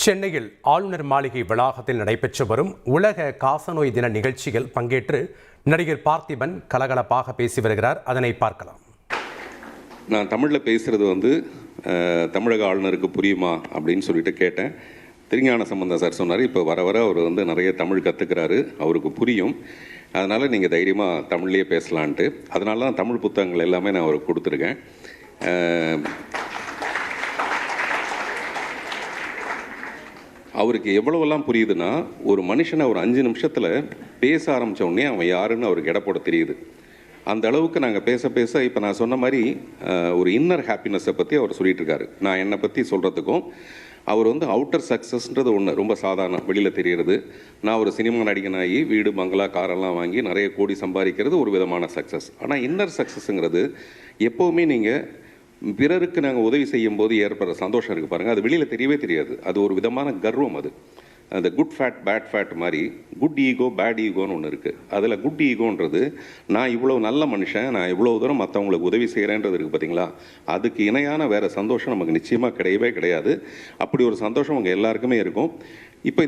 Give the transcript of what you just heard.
சென்னையில் ஆளுநர் மாளிகை வளாகத்தில் நடைபெற்று வரும் உலக காசநோய் தின நிகழ்ச்சியில் பங்கேற்று நடிகர் பார்த்திபன் கலகலப்பாக பேசி வருகிறார். அதனை பார்க்கலாம். நான் தமிழில் பேசுகிறது தமிழக ஆளுநருக்கு புரியுமா அப்படின்னு சொல்லிட்டு கேட்டேன். திருஞான சம்பந்தம் சார் சொன்னார், இப்போ வர வர அவர் நிறைய தமிழ் கற்றுக்கிறாரு, அவருக்கு புரியும், அதனால் நீங்கள் தைரியமாக தமிழ்லேயே பேசலான்ட்டு. அதனால தான் தமிழ் புத்தகங்கள் எல்லாமே நான் அவருக்கு கொடுத்துருக்கேன். அவருக்கு எவ்வளவெல்லாம் புரியுதுன்னா, ஒரு மனுஷனை ஒரு 5 நிமிஷத்தில் பேச ஆரம்பித்த உடனே அவன் யாருன்னு அவருக்கு எடை போட தெரியுது. அந்த அளவுக்கு நாங்கள் பேச பேச இப்போ நான் சொன்ன மாதிரி ஒரு இன்னர் ஹாப்பினஸை பற்றி அவர் சொல்லிகிட்டு இருக்காரு. நான் என்னை பற்றி சொல்கிறதுக்கும் அவர் அவுட்டர் சக்ஸஸ்ன்றது ஒன்று ரொம்ப சாதாரண, வெளியில் தெரிகிறது. நான் ஒரு சினிமா நடிகனாகி வீடு பங்களா காரெல்லாம் வாங்கி நிறைய கோடி சம்பாதிக்கிறது ஒரு விதமான சக்ஸஸ். ஆனால் இன்னர் சக்ஸஸ்ங்கிறது எப்போவுமே நீங்கள் பிறருக்கு நாங்கள் உதவி செய்யும் போது ஏற்படுற சந்தோஷம் இருக்குது பாருங்கள், அது வெளியில் தெரியவே தெரியாது. அது ஒரு விதமான கர்வம். அது அந்த குட் ஃபேட் பேட் ஃபேட் மாதிரி குட் ஈகோ பேட் ஈகோன்னு ஒன்று இருக்குது. அதில் குட் ஈகோன்றது நான் இவ்வளோ நல்ல மனுஷன், நான் இவ்வளோ தூரம் மற்றவங்களுக்கு உதவி செய்கிறேன்றது இருக்குது பார்த்தீங்களா, அதுக்கு இணையான வேறு சந்தோஷம் நமக்கு நிச்சயமாக கிடையவே கிடையாது. அப்படி ஒரு சந்தோஷம் உங்கள் எல்லாருக்குமே இருக்கும். இப்போ இந்த